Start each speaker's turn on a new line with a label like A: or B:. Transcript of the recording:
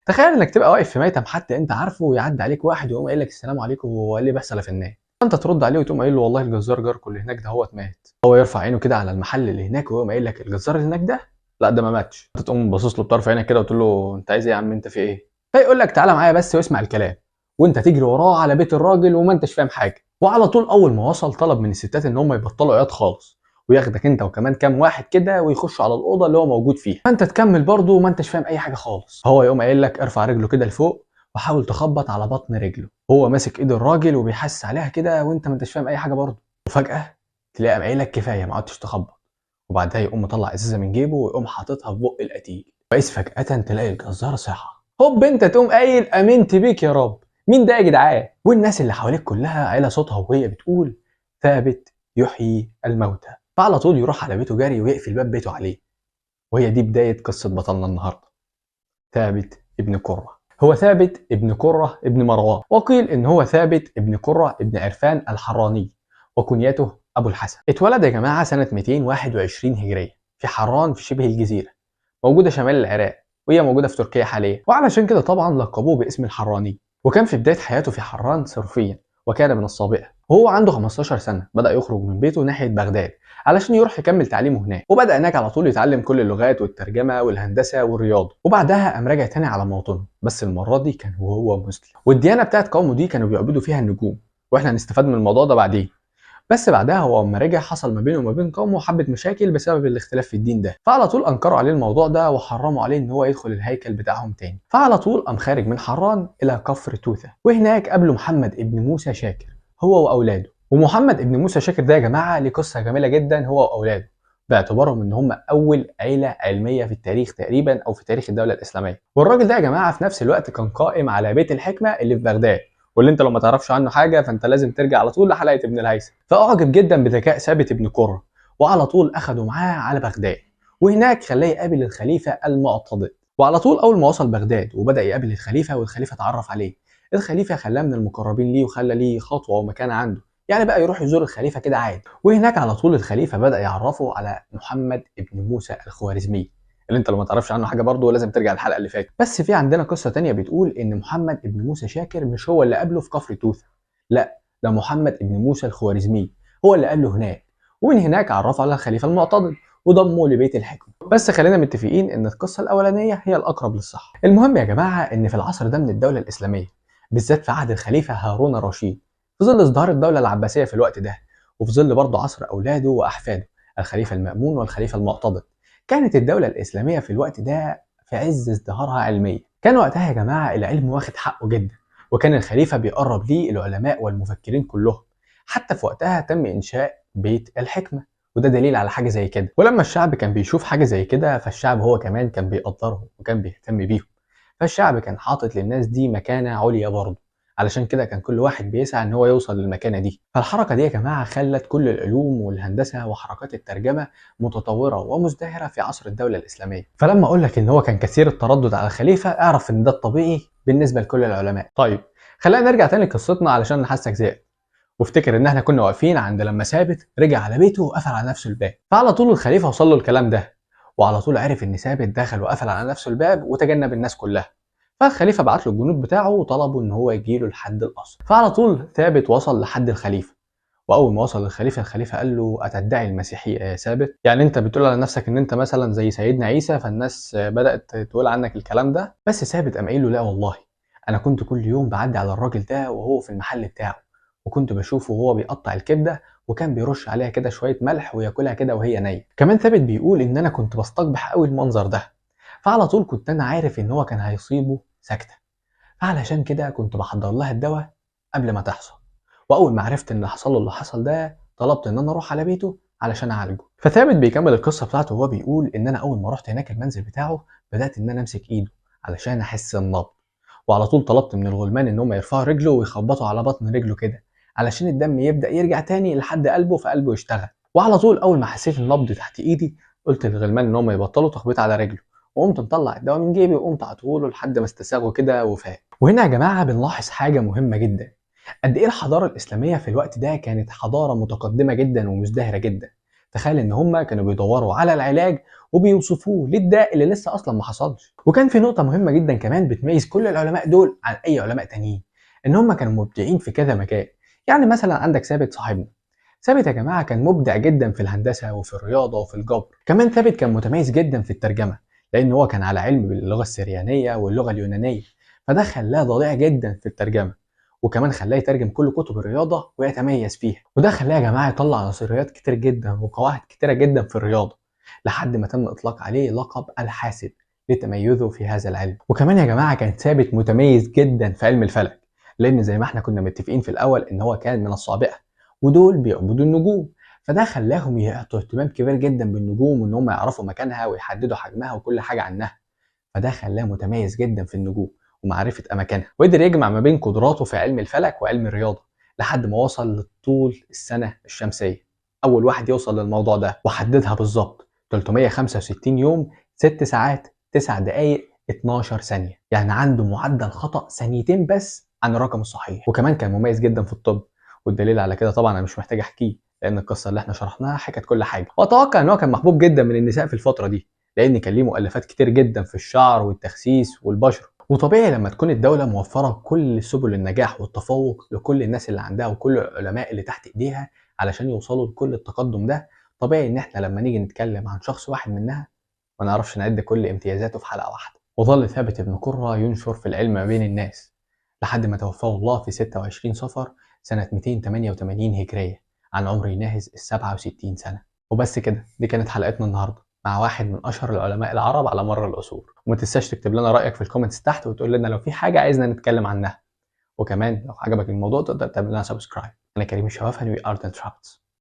A: تخيل انك تبقى واقف في ميتم حتى انت عارفه ويعدي عليك واحد ويقوم قايل لك السلام عليكم وهو قال لي بيحصل إيه في الناس. فانت ترد عليه وتقوم قايل له والله الجزار جاركم اللي هناك ده هو مات. هو يرفع عينه كده على المحل اللي هناك ويقوم قايل لك الجزار اللي هناك ده لا ده ما ماتش. انت تقوم باصص له بطرف عينك كده وتقول له انت عايز ايه يا عم انت في ايه؟ فيقول لك تعالى معايا بس واسمع الكلام. وانت تجري وراه على بيت الراجل وما انتش فاهم حاجه. وعلى طول اول ما وصل طلب من الستات ان هم يبطلوا عياط خالص وياخدك انت وكمان كام واحد كده ويخشوا على الاوضه اللي هو موجود فيها. فانت تكمل برضه وما انتش فاهم اي حاجه خالص. هو يقوم قايل لك ارفع رجله كده لفوق وحاول تخبط على بطن رجله. هو ماسك ايد الراجل وبيحس عليها كده وانت ما انتش فاهم اي حاجه برضه. وفجاه تلاقيه قام قايل لك كفايه ما عدتش تخبط. وبعدها يقوم مطلع ازازه من جيبه ويقوم حاططها في بق القتيل. فاذ فجاه تلاقي الجزار صحى. هوب انت تقوم قايل امنت بيك يا رب. مين ده يا جدعان؟ والناس اللي حواليك كلها عيله صوتها وهي بتقول ثابت يحيي الموتى. فعلى طول يروح على بيته جري ويقفل باب بيته عليه. وهي دي بدايه قصه بطلنا النهارده، ثابت ابن قرة. هو ثابت ابن قرة ابن مروان، وقيل ان هو ثابت ابن قرة ابن عرفان الحراني، وكنيته ابو الحسن. اتولد يا جماعة سنة 221 هجرية في حران في شبه الجزيرة، موجودة شمال العراق، وهي موجودة في تركيا حاليا، وعلشان كده طبعا لقبوه باسم الحراني. وكان في بداية حياته في حران صرفيا، وكان من الصابئة. وهو عنده 15 سنة بدأ يخرج من بيته ناحية بغداد علشان يروح يكمل تعليمه هناك. وبدأ هناك على طول يتعلم كل اللغات والترجمة والهندسة والرياضة. وبعدها قام راجع تاني على موطنه، بس المرة دي كان وهو مسلم. والديانة بتاعت قومه دي كانوا بيعبدوا فيها النجوم، واحنا هنستفاد من الموضوع ده بعدين. بس بعدها هو لما رجع حصل ما بينه وما بين قومه حبة مشاكل بسبب الاختلاف في الدين ده. فعلى طول انكروا عليه الموضوع ده وحرموا عليه ان هو يدخل الهيكل بتاعهم تاني. فعلى طول قام خارج من حران الى كفر توثة، وهناك قابله محمد ابن موسى شاكر هو واولاده. ومحمد ابن موسى شاكر ده يا جماعه ليه قصه جميله جدا هو واولاده، باعتبارهم ان هم اول عيله علميه في التاريخ تقريبا او في تاريخ الدوله الاسلاميه. والراجل ده يا جماعه في نفس الوقت كان قائم على بيت الحكمه اللي في بغداد، واللي انت لو ما تعرفش عنه حاجه فانت لازم ترجع على طول لحلقه ابن الهيثم. فاعجب جدا بذكاء ثابت ابن قرة، وعلى طول اخده معاه على بغداد، وهناك خلاه يقابل الخليفه المعتضد. وعلى طول اول ما وصل بغداد وبدا يقابل الخليفه والخليفه اتعرف عليه. الخليفه خلاه من المقربين ليه وخلى ليه خطوه ومكانه عنده، يعني بقى يروح يزور الخليفه كده عادي. وهناك على طول الخليفه بدا يعرفه على محمد ابن موسى الخوارزمي، اللي انت لو ما تعرفش عنه حاجه برضه لازم ترجع الحلقه اللي فاتت. بس في عندنا قصه تانية بتقول ان محمد ابن موسى شاكر مش هو اللي قابله في كفر توثة، لا ده محمد ابن موسى الخوارزمي هو اللي قابله هناك. ومن هناك عرفه على الخليفه المعتضد وضمه لبيت الحكمه. بس خلينا متفقين ان القصه الاولانيه هي الاقرب للصح. المهم يا جماعه ان في العصر ده من الدوله الاسلاميه، بالذات في عهد الخليفه هارون الرشيد، في ظل ازدهار الدوله العباسيه في الوقت ده، وفي ظل برضه عصر اولاده واحفاده الخليفه المامون والخليفه المعتضد، كانت الدولة الإسلامية في الوقت ده في عز ازدهارها علميا. كان وقتها يا جماعة العلم واخد حقه جدا، وكان الخليفة بيقرب ليه العلماء والمفكرين كلهم. حتى في وقتها تم إنشاء بيت الحكمة، وده دليل على حاجة زي كده. ولما الشعب كان بيشوف حاجة زي كده فالشعب هو كمان كان بيقدرهم وكان بيهتم بيهم. فالشعب كان حاطط للناس دي مكانة عليا برضه، علشان كده كان كل واحد بيسعى ان هو يوصل للمكانة دي. فالحركة دي يا جماعة خلت كل العلوم والهندسة وحركات الترجمة متطورة ومزدهرة في عصر الدولة الإسلامية. فلما أقول لك إن هو كان كثير التردد على الخليفة اعرف إن ده الطبيعي بالنسبة لكل العلماء. طيب خلينا نرجع تاني لقصتنا علشان نحسك زهقت، وافتكر إن احنا كنا واقفين عند لما ثابت رجع على بيته وقفل على نفسه الباب. فعلى طول الخليفة وصل له الكلام ده، وعلى طول عرف إن ثابت دخل وقفل على نفسه الباب وتجنب الناس كلها. فالخليفة بعت له الجنود بتاعه وطلبوا إن هو يجيله لحد القصر. فعلى طول ثابت وصل لحد الخليفة، واول ما وصل للخليفه الخليفه قال له اتدعي المسيحيه يا ثابت؟ يعني انت بتقول على نفسك ان انت مثلا زي سيدنا عيسى فالناس بدات تقول عنك الكلام ده؟ بس ثابت قام قايل له لا والله، انا كنت كل يوم بعدي على الراجل ده وهو في المحل بتاعه، وكنت بشوفه وهو بيقطع الكبده وكان بيرش عليها كده شويه ملح وياكلها كده وهي نيه. كمان ثابت بيقول ان انا كنت بستقبح قوي المنظر ده، فعلى طول كنت انا عارف ان هو كان هيصيبه سكته، فعلشان كده كنت بحضر لها الدواء قبل ما تحصل. واول ما عرفت ان حصل له اللي حصل ده طلبت ان انا اروح على بيته علشان اعالجه. فثابت بيكمل القصه بتاعته وهو بيقول ان انا اول ما رحت هناك المنزل بتاعه بدات ان انا امسك ايده علشان احس النبض، وعلى طول طلبت من الغلمان ان هم يرفعوا رجله ويخبطوا على بطن رجله كده علشان الدم يبدا يرجع تاني لحد قلبه فقلبه يشتغل. وعلى طول اول ما حسيت النبض تحت ايدي قلت للغلمان ان هم يبطلوا تخبيط على رجله، وقمت مطلع الدواء من جيبي وقمت عطوله لحد ما استساغه كده وفاق. وهنا يا جماعه بنلاحظ حاجه مهمه جدا، قد ايه الحضاره الاسلاميه في الوقت ده كانت حضاره متقدمه جدا ومزدهره جدا. تخيل ان هم كانوا بيدوروا على العلاج وبيوصفوه للداء اللي لسه اصلا ما حصلش. وكان في نقطه مهمه جدا كمان بتميز كل العلماء دول عن اي علماء تانيين، ان هم كانوا مبدعين في كذا مجال. يعني مثلا عندك ثابت صاحبنا، ثابت يا جماعه كان مبدع جدا في الهندسه وفي الرياضه وفي الجبر. كمان ثابت كان متميز جدا في الترجمه، لان هو كان على علم باللغه السريانيه واللغه اليونانيه، فده خلاه ضليع جدا في الترجمه، وكمان خلاه يترجم كل كتب الرياضه ويتميز فيها. وده خلاه يا جماعه يطلع نظريات كتير جدا وقواعد كتيره جدا في الرياضه، لحد ما تم اطلاق عليه لقب الحاسب لتميزه في هذا العلم. وكمان يا جماعه كان ثابت متميز جدا في علم الفلك، لان زي ما احنا كنا متفقين في الاول ان هو كان من الصابئه، ودول بيعبدوا النجوم، فده خلاهم يعطوا اهتمام كبير جدا بالنجوم، وان هم يعرفوا مكانها ويحددوا حجمها وكل حاجه عنها. فده خلاه متميز جدا في النجوم ومعرفة أماكنها، وقدر يجمع ما بين قدراته في علم الفلك وعلم الرياضة لحد ما وصل لطول السنة الشمسية. أول واحد يوصل للموضوع ده وحددها بالظبط 365 يوم 6 ساعات 9 دقايق 12 ثانية، يعني عنده معدل خطأ ثانيتين بس عن الرقم الصحيح. وكمان كان مميز جدا في الطب، والدليل على كده طبعا أنا مش محتاج أحكيه، لأن القصة اللي احنا شرحناها حكت كل حاجة. وأتوقع إن هو كان محبوب جدا من النساء في الفترة دي، لان كان ليه مؤلفات كتير جدا في الشعر والتخسيس والبشره. وطبيعي لما تكون الدوله موفره كل سبل النجاح والتفوق لكل الناس اللي عندها وكل العلماء اللي تحت ايديها علشان يوصلوا لكل التقدم ده، طبيعي ان احنا لما نيجي نتكلم عن شخص واحد منها ما نعرفش نعد كل امتيازاته في حلقه واحده. وظل ثابت بن قرة ينشر في العلم ما بين الناس لحد ما توفاه الله في 26 صفر سنه 288 هجريه، عن عمر يناهز ال 67 سنه. وبس كده، دي كانت حلقتنا النهارده مع واحد من اشهر العلماء العرب على مر العصور. وما تنساش تكتب لنا رايك في الكومنتس تحت، وتقول لنا لو في حاجه عايزنا نتكلم عنها. وكمان لو عجبك الموضوع تقدر تعمل لنا سبسكرايب. انا كريم الشوافني، وي ار ذا ترابتس.